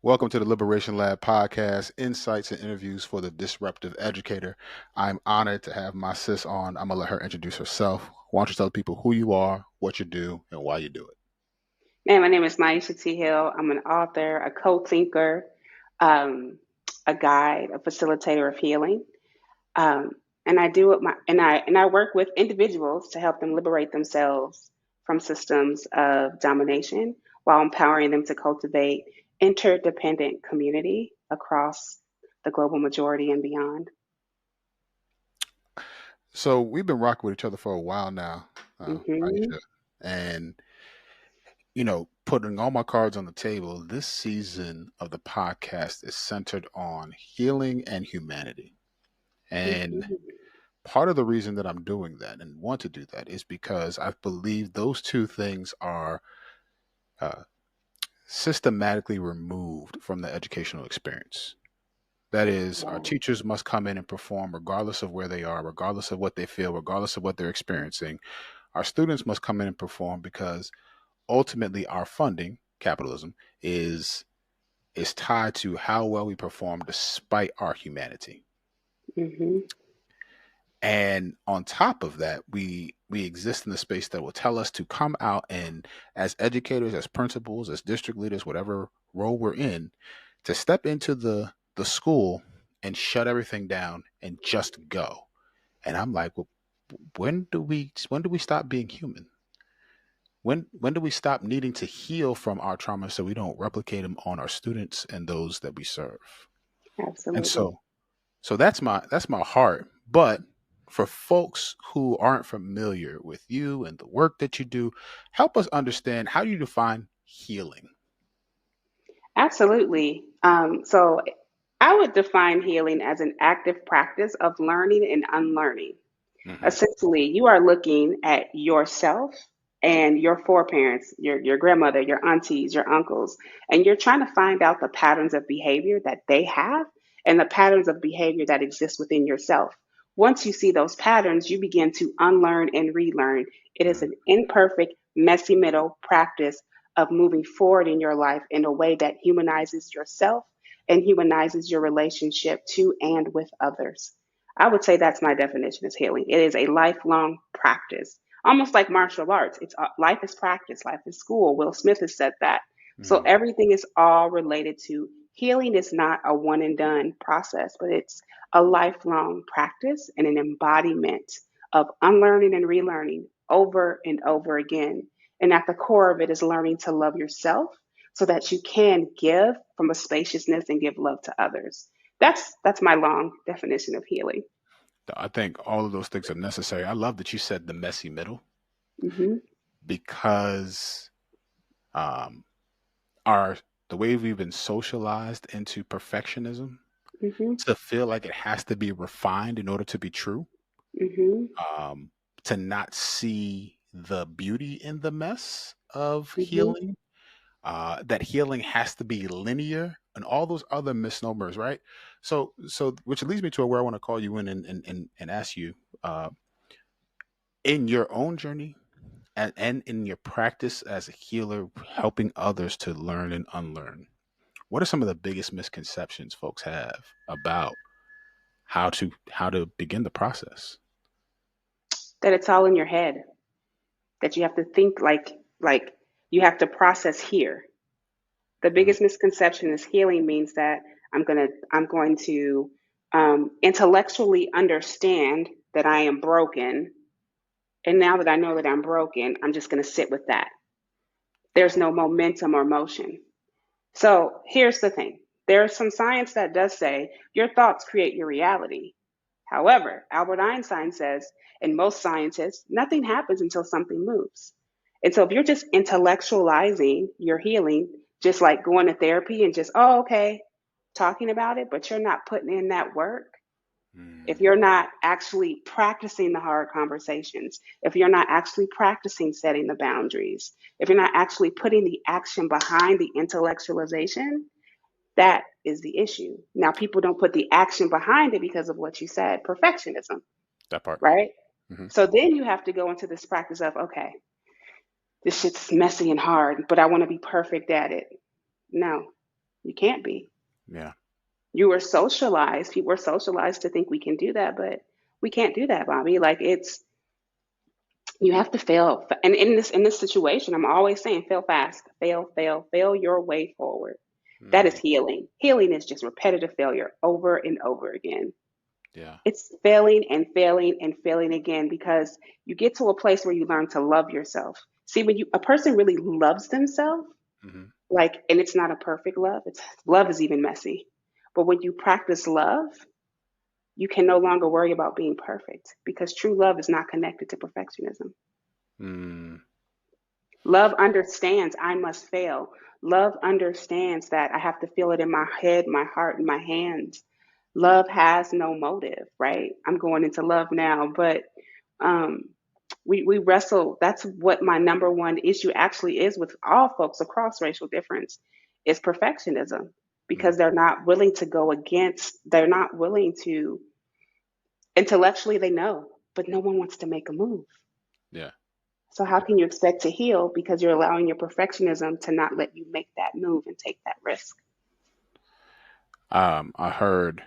Welcome to the Liberation Lab podcast, insights and interviews for the disruptive educator. I'm honored to have my sis on. I'm going to let her introduce herself. Why don't you tell people who you are, what you do, and why you do it? My name is Myisha T. I'm an author, a co-thinker, um, a guide, a facilitator of healing, um, and I do it. I work with individuals to help them liberate themselves from systems of domination while empowering them to cultivate interdependent community across the global majority and beyond. So we've been rocking with each other for a while now, hmm Aisha. And, putting all my cards on the table, this season of the podcast is centered on healing and humanity. And hmm part of the reason that I'm doing that and want to do that is because I believe those two things are uh, systematically removed from the educational experience. That is, our Yeah, teachers must come in and perform regardless of where they are, regardless of what they feel, regardless of what they're experiencing. Our students must come in and perform because ultimately our funding, capitalism, is tied to how well we perform despite our humanity. hmm And on top of that, we exist in the space that will tell us to come out and, as educators, as principals, as district leaders, whatever role we're in, to step into the school and shut everything down and just go. And I'm like, well, when do we stop being human? When do we stop needing to heal from our trauma so we don't replicate them on our students and those that we serve? And absolutely. so that's my heart. But for folks who aren't familiar with you and the work that you do, help us understand, how do you define healing? Absolutely. So I would define healing as an active practice of learning and unlearning. Hmm. Essentially, you are looking at yourself and your foreparents, your grandmother, your aunties, your uncles, and you're trying to find out the patterns of behavior that they have and the patterns of behavior that exist within yourself. Once you see those patterns, you begin to unlearn and relearn. It is an imperfect, messy middle practice of moving forward in your life in a way that humanizes yourself and humanizes your relationship to and with others. I would say that's my definition of healing. It is a lifelong practice, almost like martial arts. It's life is practice, life is school. Will Smith has said that. So Hmm. everything is all related to healing. Is not a one and done process, but it's a lifelong practice and an embodiment of unlearning and relearning over and over again. And at the core of it is learning to love yourself so that you can give from a spaciousness and give love to others. That's my long definition of healing. I think all of those things are necessary. I love that you said the messy middle, hmm because um, our the way we've been socialized into perfectionism, hmm to feel like it has to be refined in order to be true, hmm um, to not see the beauty in the mess of hmm healing, that healing has to be linear, and all those other misnomers, right? So which leads me to where I want to call you in and ask you, uh, in your own journey and in your practice as a healer, helping others to learn and unlearn. What are some of the biggest misconceptions folks have about how to begin the process? That it's all in your head. That you have to think like you have to process here. The Mhm. biggest misconception is healing means that I'm going to intellectually understand that I am broken, and now that I know that I'm broken, I'm just going to sit with that. There's no momentum or motion. So here's the thing. There's some science that does say your thoughts create your reality. However, Albert Einstein says, and most scientists, nothing happens until something moves. And so if you're just intellectualizing your healing, just like going to therapy and just, oh, okay, talking about it, but you're not putting in that work, if Mm. you're not actually practicing the hard conversations, if you're not actually practicing setting the boundaries, if you're not actually putting the action behind the intellectualization, that is the issue. Now, people don't put the action behind it because of what you said, perfectionism, That part. right? Hmm. So then you have to go into this practice of, okay, this shit's messy and hard, but I want to be perfect at it. No, You can't be. Yeah. You were socialized. People were socialized to think we can do that, but we can't do that, Bobby. Like it's you have to fail. And in this situation, I'm always saying fail fast, fail your way forward. That is Mm, healing. Healing is just repetitive failure over and over again. yeah. It's failing and failing and failing again because you get to a place where you learn to love yourself. See, when you a person really loves themselves, Hmm. like, and it's not a perfect love. It's love is even messy. But when you practice love, you can no longer worry about being perfect because true love is not connected to perfectionism. Mm, Love understands I must fail. Love understands that I have to feel it in my head, my heart, and my hands. Love has no motive, right? I'm going into love now, but um, we wrestle. That's what my number one issue actually is with all folks across racial difference is perfectionism mm, because they're not willing to go against, they're not willing to, intellectually they know, but no one wants to make a move. yeah. So how Yeah. can you expect to heal because you're allowing your perfectionism to not let you make that move and take that risk? I heard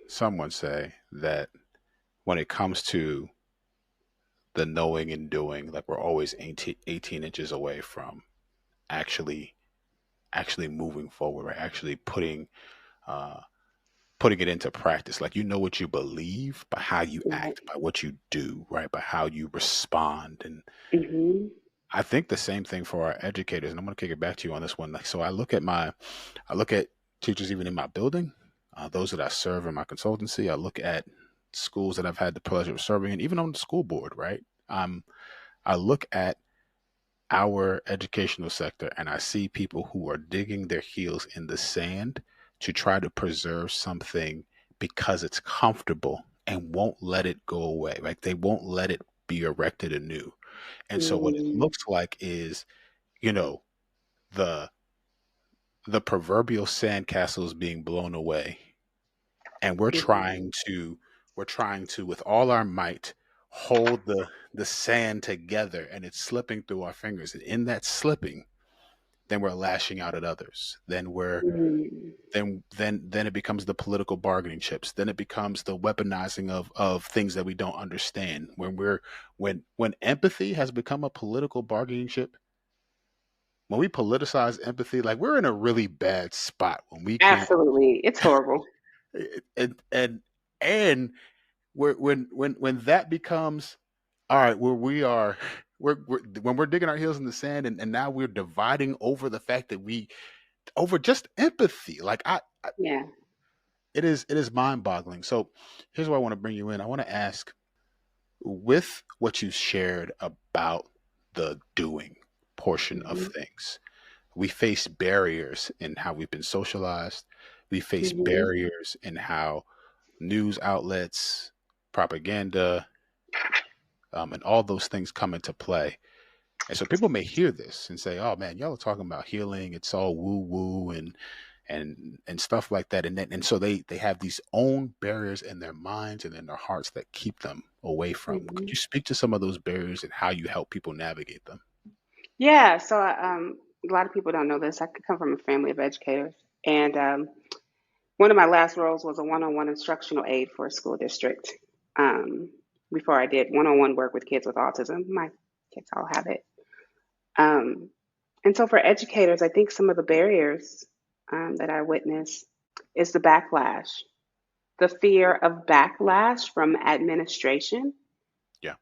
someone say that when it comes to the knowing and doing, like we're always 18 inches away from actually actually moving forward, right? Actually uh, putting it into practice. Like you know what you believe by how you Right. act, by what you do, right? By how you respond. And Mm-hmm. I think the same thing for our educators. And I'm going to kick it back to you on this one. Like, so I look at teachers even in my building, those that I serve in my consultancy. I look at schools that I've had the pleasure of serving, and even on the school board, right? I look at our educational sector and I see people who are digging their heels in the sand to try to preserve something because it's comfortable and won't let it go away. Like they won't let it be erected anew. And so what it Mm-hmm. looks like is, you know, the the proverbial sandcastle is being blown away and we're trying to with all our might hold the sand together and it's slipping through our fingers. And in that slipping, then we're lashing out at others. Then it becomes the political bargaining chips. Then it becomes the weaponizing of things that we don't understand. When empathy has become a political bargaining chip, when we politicize empathy, like we're in a really bad spot when we can't Absolutely. It's horrible. and and when that becomes all right, where we are we're when we're digging our heels in the sand and now we're dividing over the fact that we over just empathy. Like Yeah. it is mind boggling. So here's why I want to bring you in. I want to ask with what you shared about the doing portion of Mm-hmm. things. We face barriers in how we've been socialized. We face Mm-hmm. barriers in how news outlets, propaganda, and all those things come into play. And so people may hear this and say, "Oh man, y'all are talking about healing. It's all woo woo and stuff like that." And so they have these own barriers in their minds and in their hearts that keep them away from. Could Mm-hmm. you speak to some of those barriers and how you help people navigate them? Yeah. So a lot of people don't know this. I come from a family of educators, and one of my last roles was a one-on-one instructional aide for a school district. Um, before I did one-on-one work with kids with autism, my kids all have it. Um, and so for educators, I think some of the barriers that I witness is the backlash, the fear of backlash from administration Yeah.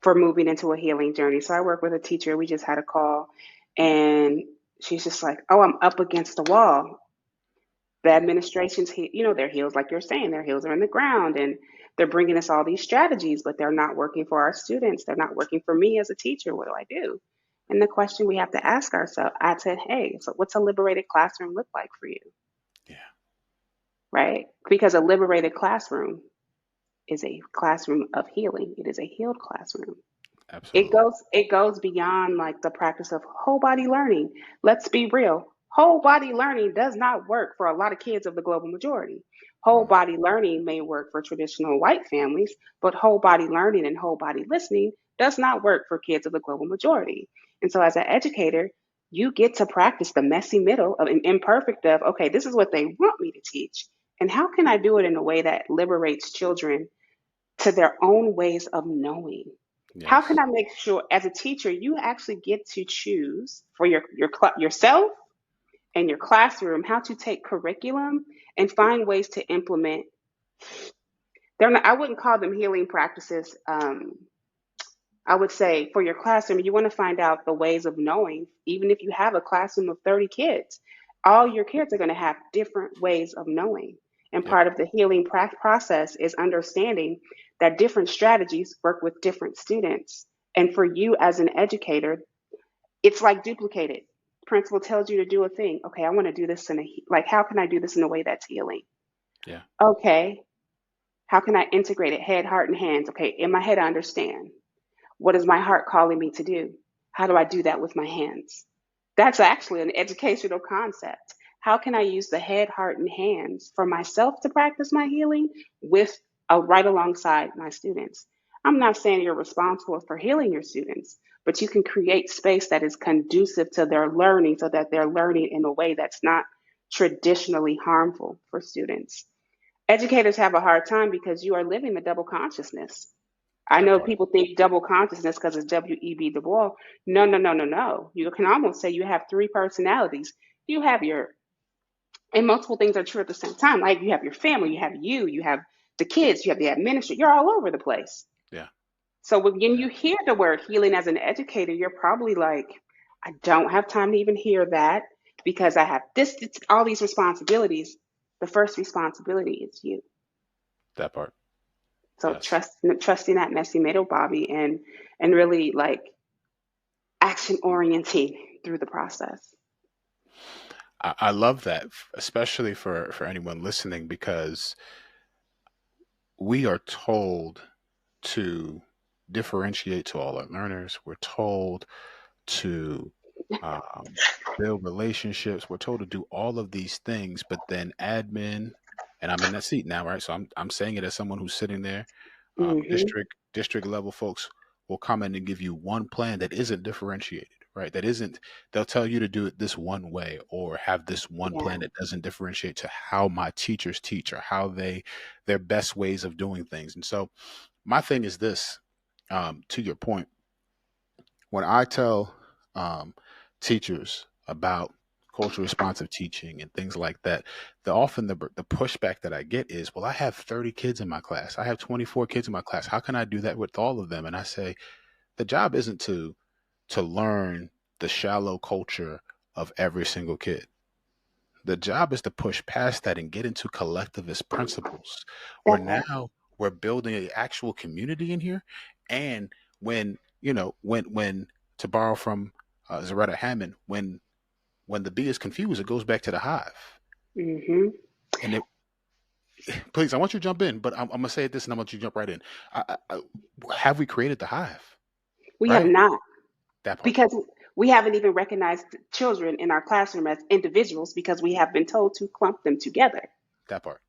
for moving into a healing journey. So I work with a teacher. We just had a call, and she's just like, "Oh, I'm up against the wall. The Mm, administration's, their heels, like you're saying, their heels are in the ground, and they're bringing us all these strategies, but they're not working for our students. They're not working for me as a teacher. What do I do?" And the question we have to ask ourselves, I said, "Hey, so what's a liberated classroom look like for you?" yeah. Right? Because a liberated classroom is a classroom of healing. It is a healed classroom. It Absolutely. goes it goes beyond like the practice of whole body learning. Let's be real. Whole body learning does not work for a lot of kids of the global majority. Whole Mm, body learning may work for traditional white families, but whole body learning and whole body listening does not work for kids of the global majority. And so as an educator, You get to practice the messy middle of an imperfect of, okay, this is what they want me to teach. And how can I do it in a way that liberates children to their own ways of knowing? How can Yes. I make sure as a teacher you actually get to choose for yourself and your classroom how to take curriculum and find ways to implement. They're not, I wouldn't call them healing practices. I would say for your classroom, you want to find out the ways of knowing, even if you have a classroom of 30 kids, all Yeah. your kids are going to have different ways of knowing. And Yep. part of the healing process is understanding that different strategies work with different students. And for you as an educator, it's like duplicated. Principal tells you to do a thing. Okay, I want to do this in a, like, how can I do this in a way that's healing? Yeah. Okay, how can I integrate it? Head, heart, and hands. Okay, in my head, I understand. What is my heart calling me to do? How do I do that with my hands? That's actually an educational concept. How can I use the head, heart, and hands for myself to practice my healing with right alongside my students? I'm not saying you're responsible for healing your students, but you can create space that is conducive to their learning so that they're learning in a way that's not traditionally harmful for students. Educators have a hard time because you are living the double consciousness. I That know part. people think double consciousness because it's W.E.B. Du Bois. No, no, no, no, no. You can almost say you have three personalities. You have your, and multiple things are true at the same time. Like you have your family, you have the kids, you have the administrator. You're all over the place. Yeah. So when Yeah. you hear the word healing as an educator, you're probably like, I don't have time to even hear that because I have all these responsibilities. The first responsibility is you. That part. So Yes. trusting that messy middle, Bobby, and really like action orienting through the process. I love that, especially for anyone listening, because we are told to differentiate to all our learners. We're told to um, build relationships. We're told to do all of these things, but then admin, and I'm in that seat now, right? So I'm saying it as someone who's sitting there. Hmm. District level folks will come in and give you one plan that isn't differentiated, right? That isn't. They'll tell you to do it this one way, or have this one Yeah. plan that doesn't differentiate to how my teachers teach or how their best ways of doing things. And so my thing is this, to your point, when I tell teachers about culturally responsive teaching and things like that, the pushback that I get is, well, I have 30 kids in my class. I have 24 kids in my class. How can I do that with all of them? And I say, the job isn't to learn the shallow culture of every single kid. The job is to push past that and get into collectivist principles where That part. now we're building an actual community in here. And when, when to borrow from Zaretta Hammond, when the bee is confused, it goes back to the hive. Hmm. And it, please, I want you to jump in, but I'm gonna say this, and I want you to jump right in. Have we created the hive? We have Right, not that part, because we haven't even recognized children in our classroom as individuals because we have been told to clump them together. that part.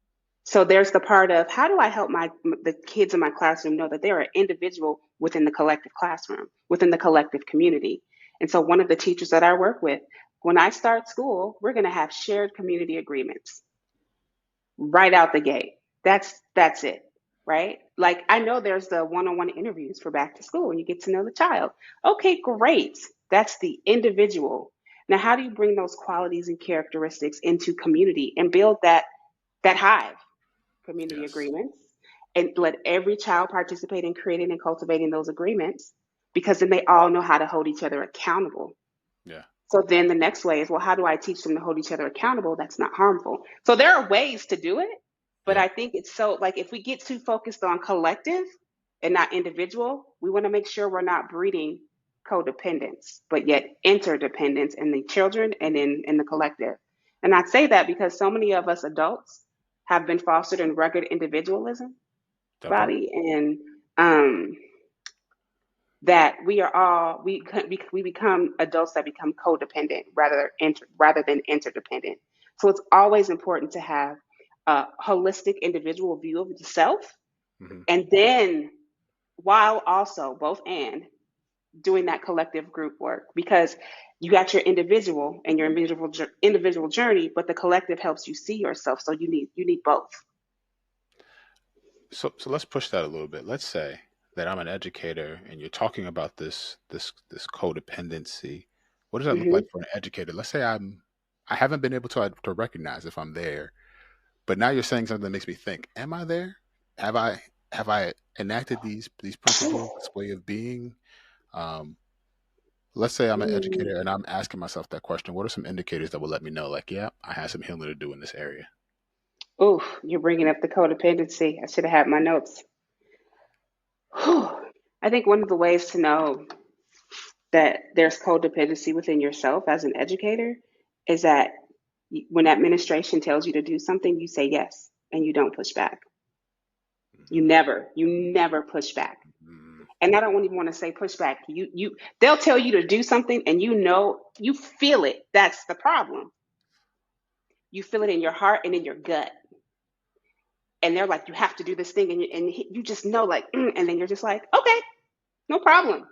So there's the part of how do I help the kids in my classroom know that they're an individual within the collective classroom, within the collective community. And so one of the teachers that I work with, when I start school, we're going to have shared community agreements right out the gate. That's it, right? Like I know there's the one-on-one interviews for back to school and you get to know the child. Okay, great. That's the individual. Now, how do you bring those qualities and characteristics into community and build that hive? Community Yes. agreements and let every child participate in creating and cultivating those agreements because then they all know how to hold each other accountable. Yeah. So then the next way is, well, how do I teach them to hold each other accountable that's not harmful? So there are ways to do it, but Yep. I think it's so like if we get too focused on collective and not individual, we want to make sure we're not breeding codependence, but yet interdependence in the children and in the collective. And I say that because so many of us adults have been fostered in rugged individualism, That part. body, and um, that we are all we become adults that become codependent rather than interdependent. So it's always important to have a holistic individual view of the self, Hmm. and then while also both and doing that collective group work, because you got your individual and your individual journey, but the collective helps you see yourself. So you need both. So let's push that a little bit. Let's say that I'm an educator and you're talking about this codependency. What does that look Hmm. like for an educator? Let's say I haven't been able to recognize if I'm there, but now you're saying something that makes me think, am I there? Have I enacted these principles, this way of being? Um, let's say I'm an Mm. educator and I'm asking myself that question. What are some indicators that will let me know, like, yeah, I have some healing to do in this area? Ooh, you're bringing up the codependency. I should have had my notes. Whew. I think one of the ways to know that there's codependency within yourself as an educator is that when administration tells you to do something, you say yes and you don't push back. Hmm. You never push back. Hmm. And I don't even want to say push back. They'll tell you to do something and you feel it. That's the problem. You feel it in your heart and in your gut. And they're like, you have to do this thing. And you just know, like, and then you're just like, okay, no problem.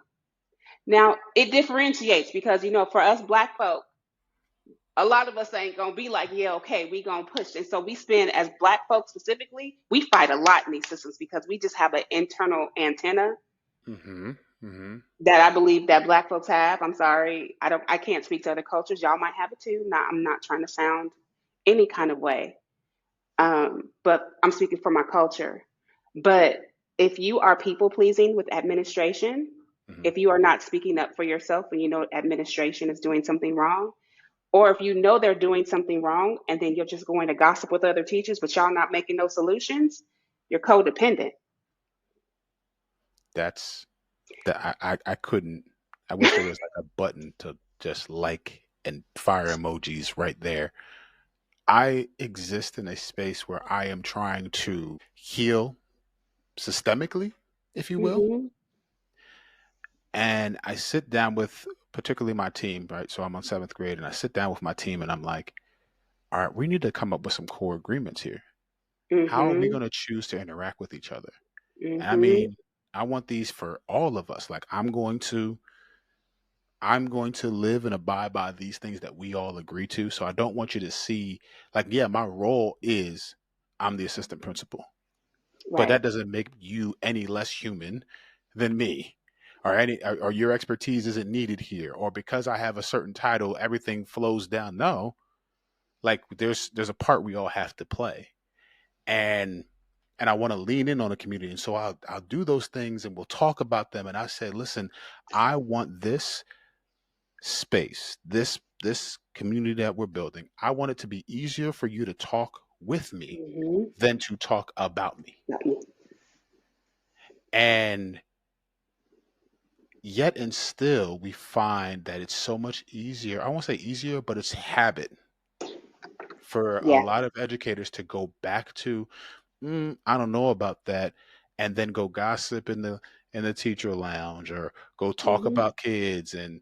Now, it differentiates because, for us black folk, a lot of us ain't gonna be like, yeah, okay, we gonna push. And so we spend, as black folks specifically, we fight a lot in these systems because we just have an internal antenna Hmm. Hmm. that I believe that black folks have. I'm sorry, I can't speak to other cultures. Y'all might have it too. Not, I'm not trying to sound any kind of way, but I'm speaking for my culture. But if you are people pleasing with administration, Hmm. if you are not speaking up for yourself when you know administration is doing something wrong, or if you know they're doing something wrong and then you're just going to gossip with other teachers, but y'all not making no solutions, you're codependent. That's that I couldn't. I wish there was like a button to just like and fire emojis right there. I exist in a space where I am trying to heal systemically, if you will. Hmm. And I sit down with particularly my team, right? So I'm on seventh grade and I sit down with my team and I'm like, all right, we need to come up with some core agreements here. How are we Hmm. going to choose to interact with each other? And I Hmm. mean, I want these for all of us. Like I'm going to live and abide by these things that we all agree to. So I don't want you to see, like, yeah, my role is I'm the assistant principal, but Right. that doesn't make you any less human than me, or your expertise isn't needed here, or because I have a certain title, everything flows down. No, like there's a part we all have to play, and I want to lean in on the community, and so I'll do those things, and we'll talk about them. And I said, listen, I want this space, this community that we're building, I want it to be easier for you to talk with me Hmm. than to talk about me. And yet and still we find that it's so much easier. I won't say easier, but it's habit for a Yeah. lot of educators to go back to, I don't know about that, and then go gossip in the teacher lounge or go talk Hmm. about kids and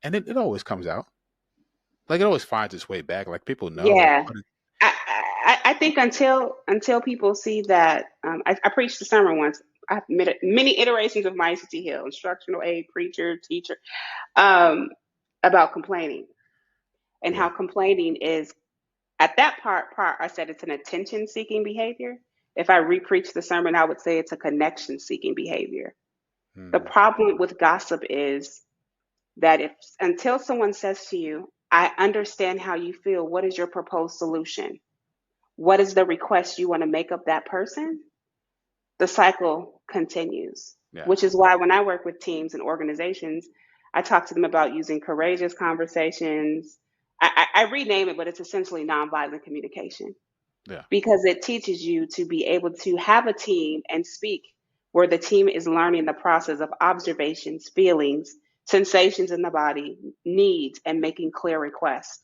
it always comes out. Like it always finds its way back. Like people know, Yeah. but I think until people see that, I preached a sermon once. I've made many iterations of Myisha T Hill, instructional aid, preacher, teacher, um, about complaining and how yeah. complaining is, at that part I said it's an attention seeking behavior. If I repreach the sermon, I would say it's a connection seeking behavior. The Mm, problem with gossip is that if until someone says to you, I understand how you feel, what is your proposed solution? What is the request you want to make of that person? The cycle continues, yeah. which is why when I work with teams and organizations, I talk to them about using courageous conversations. I rename it, but it's essentially nonviolent communication, Yeah. because it teaches you to be able to have a team and speak where the team is learning the process of observations, feelings, sensations in the body, needs, and making clear requests.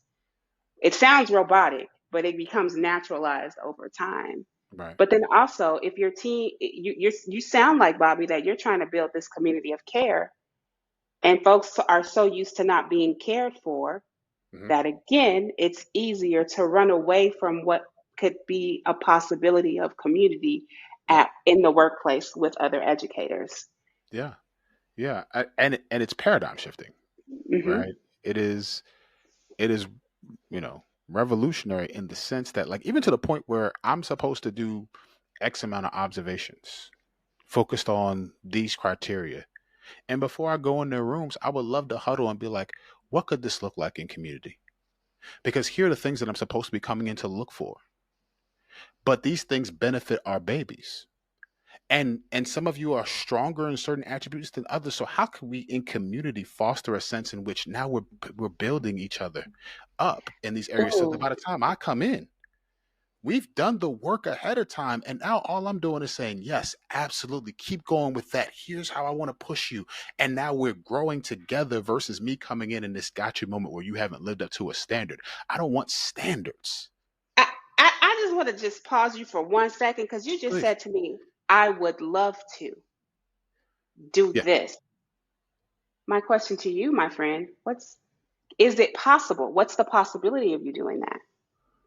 It sounds robotic, but it becomes naturalized over time. Right. But then also, if your team, you sound like, Bobby, that you're trying to build this community of care, and folks are so used to not being cared for Hmm. that again, it's easier to run away from what could be a possibility of community Yeah. in the workplace with other educators. Yeah. Yeah, and it's paradigm shifting, Hmm. right? It is it is revolutionary in the sense that, like, even to the point where I'm supposed to do X amount of observations focused on these criteria, and before I go in their rooms, I would love to huddle and be like, what could this look like in community? Because here are the things that I'm supposed to be coming in to look for. But these things benefit our babies. And some of you are stronger in certain attributes than others. So how can we in community foster a sense in which now we're building each other up in these areas so that Ooh. by the time I come in, we've done the work ahead of time. And now all I'm doing is saying, yes, absolutely. Keep going with that. Here's how I want to push you. And now we're growing together versus me coming in this gotcha moment where you haven't lived up to a standard. I don't want standards. I just want to just pause you for 1 second because you just Please. said to me, I would love to do Yeah. this. My question to you, my friend, is it possible? What's the possibility of you doing that?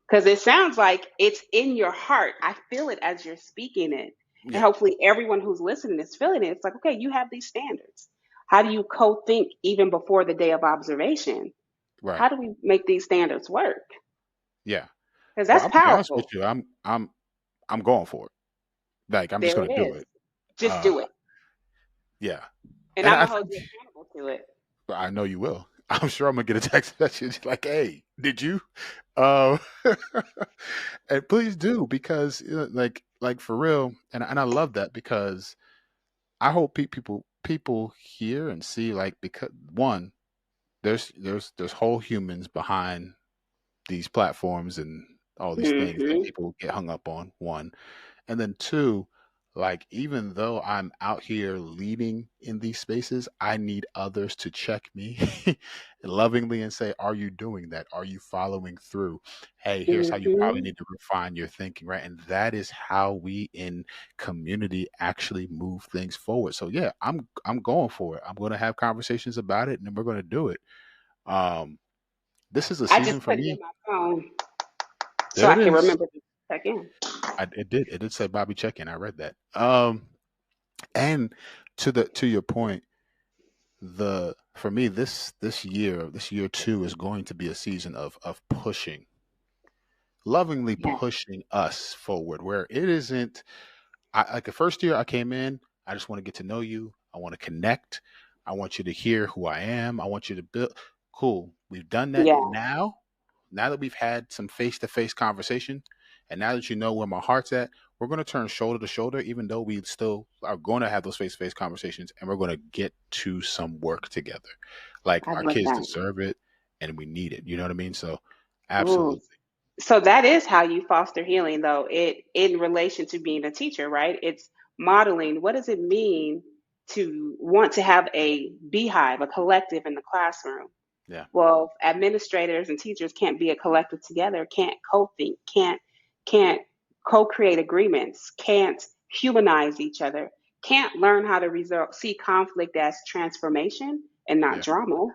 Because it sounds like it's in your heart. I feel it as you're speaking it. And Yeah. hopefully everyone who's listening is feeling it. It's like, okay, you have these standards. How do you co-think even before the day of observation? Right. How do we make these standards work? Yeah. Because Well, that's I'm gonna be honest with powerful. you. I'm going for it. Like, I'm just There gonna it do is. it. Just Uh do it. yeah. And And I'm I gonna hold think you accountable to it. I know you will. I'm sure I'm gonna get a text message like, "Hey, did you?" Uh, and please do, because like for real, and I love that, because I hope people hear and see, like, because one, there's whole humans behind these platforms and all these things that Hmm. people get hung up on. One, and then two, like, even though I'm out here leading in these spaces, I need others to check me lovingly and say, are you doing that? Are you following through? Hey, here's how you probably Hmm. need to refine your thinking, right? And that is how we in community actually move things forward. So yeah, I'm going for it. I'm going to have conversations about it, and then we're going to do it. Um, this is a I season just for put it in me. my phone so There I it can is. remember to check in. It did say Bobby check in. I read that. And to your point, the for me, this year two is going to be a season of pushing, lovingly Yes. pushing us forward, where it isn't. Like the first year I came in, I just want to get to know you. I want to connect. I want you to hear who I am. I want you to build. Cool. We've done that Yeah. now. Now that we've had some face to face conversation, and now that you know where my heart's at, we're going to turn shoulder to shoulder, even though we still are going to have those face to face conversations, and we're going to get to some work together. Like, I our love kids that. deserve it, and we need it. You know what I mean? So, Ooh. absolutely. So that is how you foster healing, though, it in relation to being a teacher, right? It's modeling. What does it mean to want to have a beehive, a collective in the classroom? Yeah. Well, administrators and teachers can't be a collective together, can't co-think, can't co-create agreements, can't humanize each other, can't learn how to see conflict as transformation and not Yeah. drama.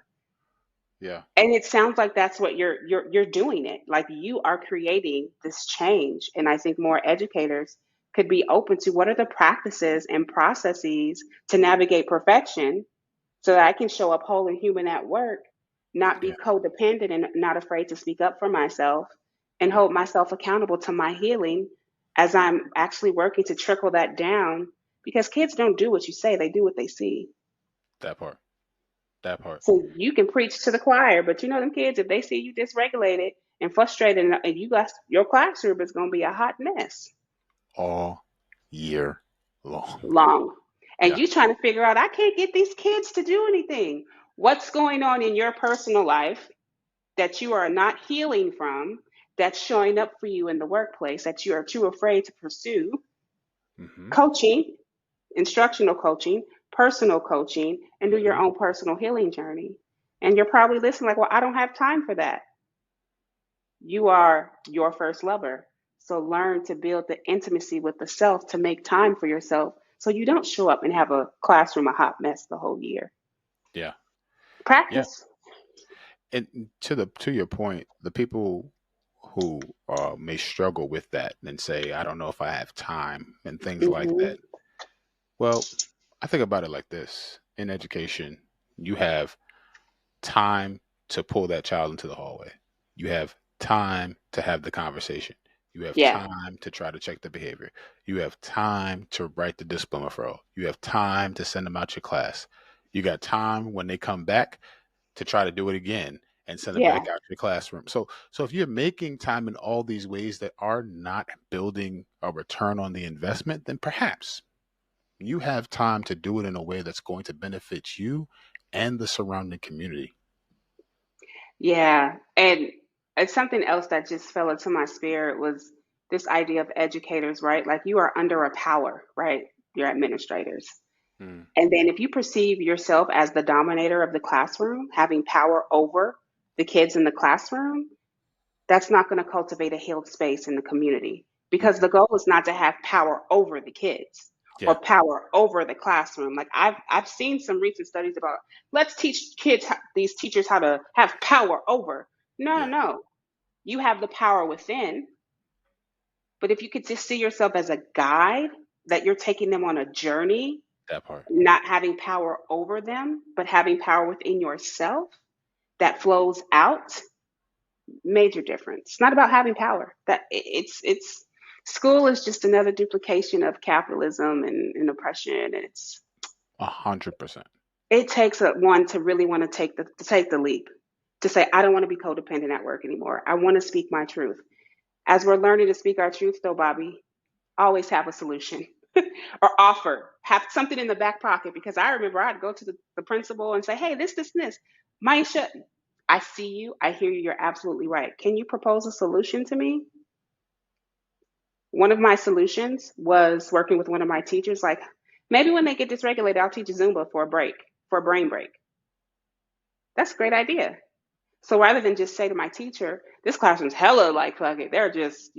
Yeah. And it sounds like that's what you're doing it. Like you are creating this change. And I think more educators could be open to what are the practices and processes to navigate perfection so that I can show up whole and human at work, not be Yeah. codependent and not afraid to speak up for myself and Yeah. hold myself accountable to my healing as I'm actually working to trickle that down because kids don't do what you say, they do what they see. That part. That part. So you can preach to the choir, but you know them kids, if they see you dysregulated and frustrated and you got your classroom is gonna be a hot mess All year long. long. And Yeah. you trying to figure out, I can't get these kids to do anything. What's going on in your personal life that you are not healing from, that's showing up for you in the workplace that you are too afraid to pursue? Hmm. Coaching, instructional coaching, personal coaching, and do your Hmm. own personal healing journey. And you're probably listening like, well, I don't have time for that. You are your first lover. So learn to build the intimacy with the self to make time for yourself so you don't show up and have a classroom a hot mess the whole year. Yeah. Yeah. Practice. And to your point, the people who may struggle with that and say, I don't know if I have time and things like Hmm. that. Well, I think about it like this. in education, you have time to pull that child into the hallway. You have time to have the conversation. You have Yeah. time to try to check the behavior. You have time to write the discipline referral. You have time to send them out your class. You got time when they come back to try to do it again and send them Yeah. back out to the classroom. So if you're making time in all these ways that are not building a return on the investment, then perhaps you have time to do it in a way that's going to benefit you and the surrounding community. Yeah. And it's something else that just fell into my spirit was this idea of educators, right? Like you are under a power, right? You're administrators. Mm, And then if you perceive yourself as the dominator of the classroom, having power over the kids in the classroom, that's not going to cultivate a healed space in the community because the mm-mm. goal is not to have power over the kids Yeah, or power over the classroom. Like I've seen some recent studies about let's teach kids these teachers how to have power over. No, no, yeah, no. You have the power within, but if you could just see yourself as a guide that you're taking them on a journey, that part. not having power over them, but having power within yourself that flows out, major difference. It's not about having power. It's school is just another duplication of capitalism and oppression. And 100%. it takes one to really want to take the leap to say I don't want to be codependent at work anymore. I want to speak my truth. As we're learning to speak our truth, though, Bobby, always have a solution or offer, have something in the back pocket. Because I remember I'd go to the principal and say, hey, this, and this. Myisha, I see you. I hear you. You're absolutely right. Can you propose a solution to me? One of my solutions was working with one of my teachers, like, maybe when they get dysregulated, I'll teach Zumba for a break, for a brain break. That's a great idea. So rather than just say to my teacher, this classroom's hella like fuck it, they're just,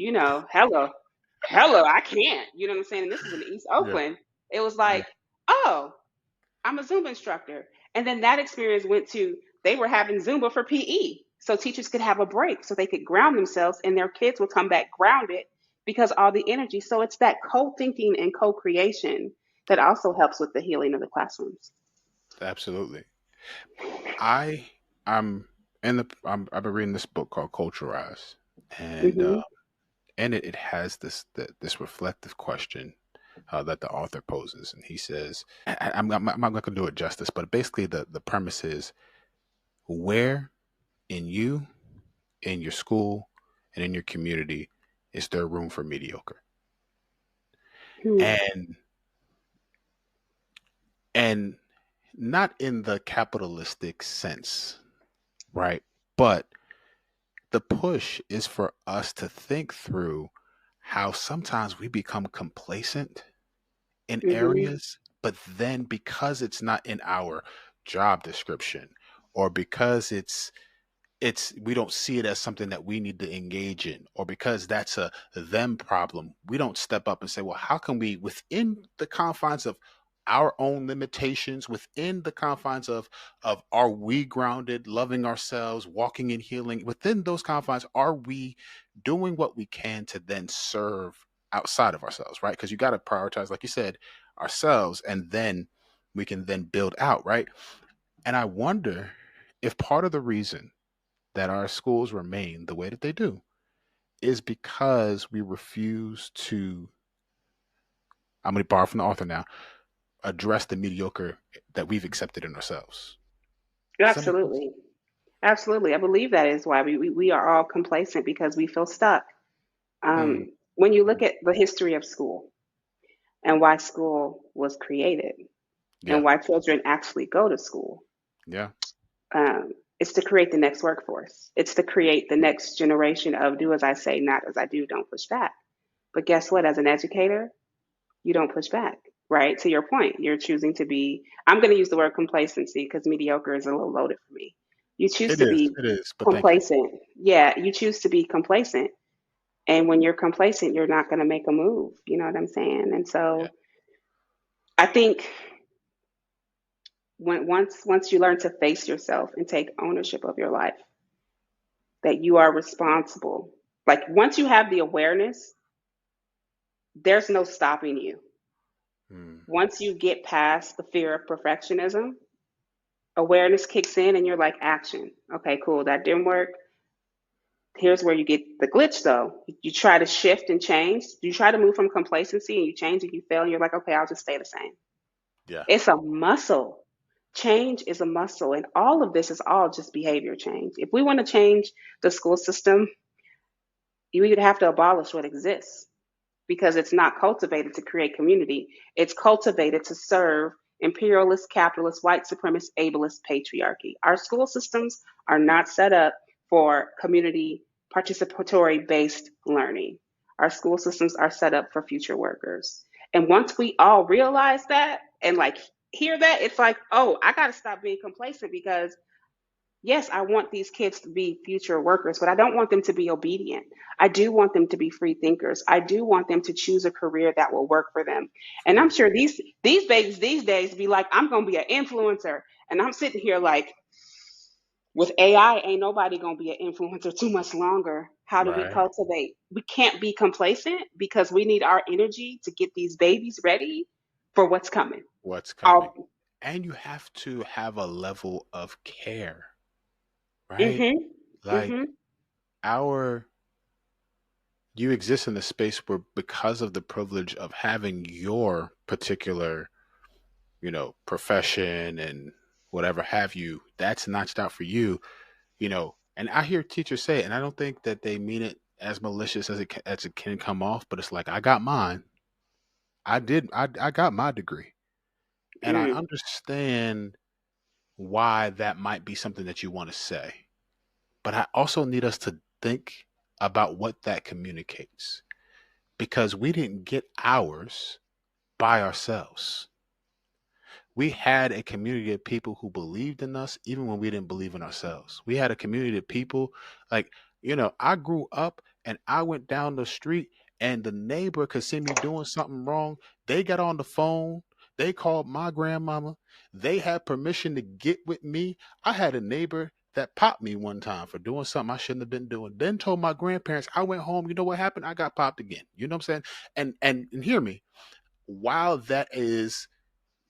hella, I can't. You know what I'm saying? And this is in East Yeah, Oakland. It was yeah, like, oh, I'm a Zumba instructor. And then that experience went to they were having Zumba for PE. So teachers could have a break so they could ground themselves and their kids would come back grounded because all the energy. So it's that co-thinking and co-creation that also helps with the healing of the classrooms. absolutely. I I'm I've been reading this book called Culturize, and Hmm. it has this reflective question that the author poses, and he says, I'm not going to do it justice, but basically the premise is where in you, in your school, and in your community is there room for mediocre, Hmm. and and not in the capitalistic sense, right? But the push is for us to think through how sometimes we become complacent in Hmm. areas, but then because it's not in our job description or because it's we don't see it as something that we need to engage in or because that's a them problem, we don't step up and say, well, how can we within the confines of our own limitations, within the confines of are we grounded, loving ourselves, walking in healing, within those confines, are we doing what we can to then serve outside of ourselves, right? Because you got to prioritize, like you said, ourselves, and then we can then build out, right? And I wonder if part of the reason that our schools remain the way that they do is because we refuse to, I'm going to borrow from the author now, address the mediocre that we've accepted in ourselves. Does that make sense? Absolutely. Absolutely. I believe that is why we are all complacent because we feel stuck. Mm, When you look at the history of school and why school was created and yeah, why children actually go to school, yeah, it's to create the next workforce. It's to create the next generation of do as I say, not as I do, don't push back. But guess what? As an educator, you don't push back, right? To your point, you're choosing to be, I'm going to use the word complacency because mediocre is a little loaded for me. You choose to be it is, but thank you. complacent. Yeah, you choose to be complacent. And when you're complacent, you're not going to make a move. You know what I'm saying? And Yeah, so I think once you learn to face yourself and take ownership of your life, that you are responsible. Like once you have the awareness, there's no stopping you. Mm. Once you get past the fear of perfectionism, awareness kicks in and you're like, action. Okay, cool. That didn't work. Here's where you get the glitch though. You try to shift and change. You try to move from complacency and you change and you fail and you're like, okay, I'll just stay the same. Yeah. It's a muscle. Change is a muscle. And all of this is all just behavior change. If we want to change the school system, we would have to abolish what exists because it's not cultivated to create community. It's cultivated to serve imperialist, capitalist, white supremacist, ableist patriarchy. Our school systems are not set up for community participatory based learning. Our school systems are set up for future workers. And once we all realize that and like hear that, it's like, oh, I got to stop being complacent because yes, I want these kids to be future workers, but I don't want them to be obedient. I do want them to be free thinkers. I do want them to choose a career that will work for them. And I'm Yeah. sure these babies these days be like, I'm gonna be an influencer. And I'm sitting here like, with AI, ain't nobody gonna be an influencer too much longer. How do we Right. cultivate? We can't be complacent because we need our energy to get these babies ready for what's coming. What's coming? All, And you have to have a level of care, right? mm-hmm, Like mm-hmm, our you exist in a space where because of the privilege of having your particular, profession and whatever have you, that's notched out for you, and I hear teachers say it, and I don't think that they mean it as malicious as it can come off, but it's like I got mine. I got my degree. And I mm. understand why that might be something that you want to say. But I also need us to think about what that communicates because we didn't get ours by ourselves. We had a community of people who believed in us even when we didn't believe in ourselves. We had a community of people like, I grew up and I went down the street and the neighbor could see me doing something wrong. They got on the phone. They called my grandmama. They had permission to get with me. I had a neighbor that popped me one time for doing something I shouldn't have been doing. Then told my grandparents, I went home. You know what happened? I got popped again. You know what I'm saying? And hear me. While that is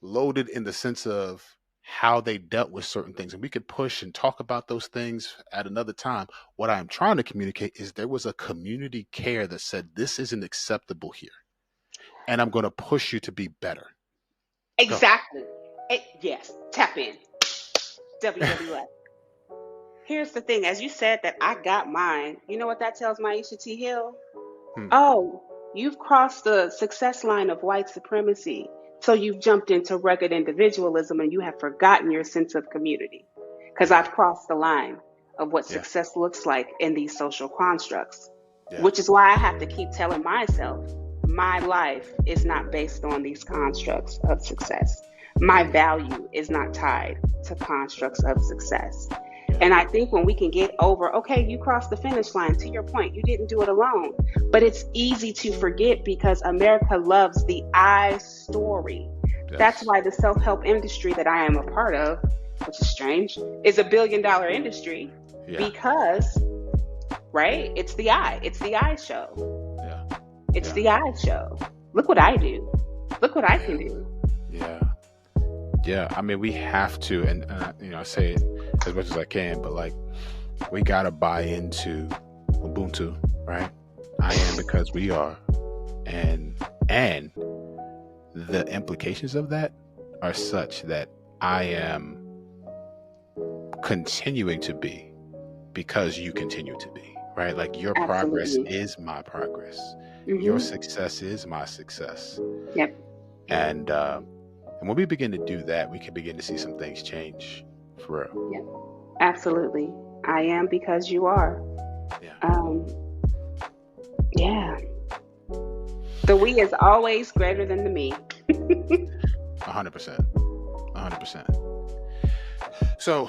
loaded in the sense of how they dealt with certain things. And we could push and talk about those things at another time. What I'm trying to communicate is there was a community care that said, this isn't acceptable here. And I'm going to push you to be better. Go. Exactly. Yes, tap in. WWF. Here's the thing, as you said that I got mine, you know what that tells Myisha T. Hill? Hmm. Oh, you've crossed the success line of white supremacy. So you've jumped into rugged individualism and you have forgotten your sense of community. Because Yeah. I've crossed the line of what Yeah. success looks like in these social constructs, Yeah. which is why I have to keep telling myself my life is not based on these constructs of success. My value is not tied to constructs of success. Yeah. And I think when we can get over, okay, you crossed the finish line, to your point, you didn't do it alone. But it's easy to forget because America loves the I story. That's Yes. why the self help industry that I am a part of, which is strange, is $1 billion industry Yeah. because, right? It's the I show. Yeah. It's Yeah. the I show. Look what I do. Look what I Yeah. can do. Yeah. Yeah. I mean, we have to, and I say it as much as I can, but like, we got to buy into Ubuntu, right? I am because we are. And the implications of that are such that I am continuing to be because you continue to be, right? Like your progress Absolutely. is my progress. Your Mm-hmm. success is my success. Yep. And when we begin to do that, we can begin to see some things change for real. Yep. Absolutely. I am because you are. Yeah. Um, yeah. The we is always greater than the me. 100%. 100%. So,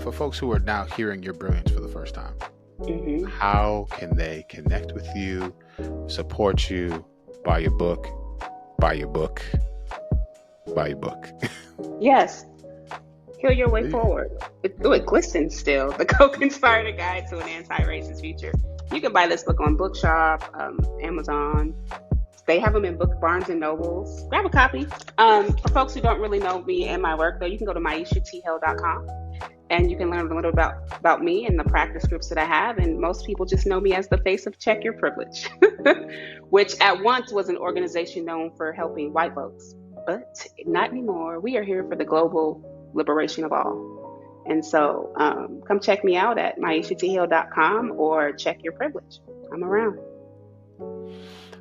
for folks who are now hearing your brilliance for the first time, Mm-hmm. how can they connect with you, support you, buy your book, buy your book, buy your book? Yes. Heal your way See? forward. It glistens still. The Co-Conspirator Guide to an Antiracist Future. You can buy this book on Bookshop, Amazon, They have them in book Barnes and Nobles. Grab a copy. For folks who don't really know me and my work, though, you can go to myishathill.com and you can learn a little about me and the practice groups that I have. And most people just know me as the face of Check Your Privilege, which at once was an organization known for helping white folks, but not anymore. We are here for the global liberation of all. And so come check me out at myishathill.com or Check Your Privilege. I'm around.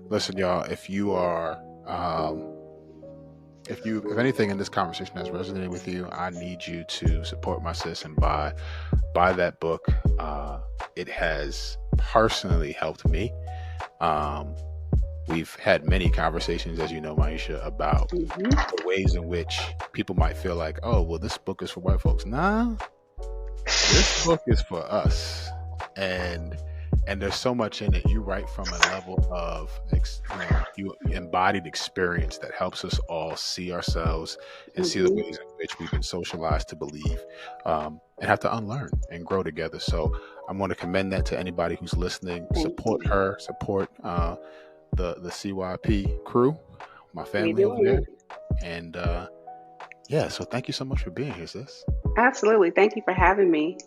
Listen, y'all, if anything in this conversation has resonated with you, I need you to support my sis and buy that book. It has personally helped me. We've had many conversations, as you know, Myisha, about the ways in which people might feel like, oh, well, this book is for white folks. Nah, this book is for us. And there's so much in it. You write from a level of you embodied experience that helps us all see ourselves and see the ways in which we've been socialized to believe, and have to unlearn and grow together. So I'm going to commend that to anybody who's listening. Support her, support the CYP crew, my family over there. And so thank you so much for being here, sis. Absolutely. Thank you for having me.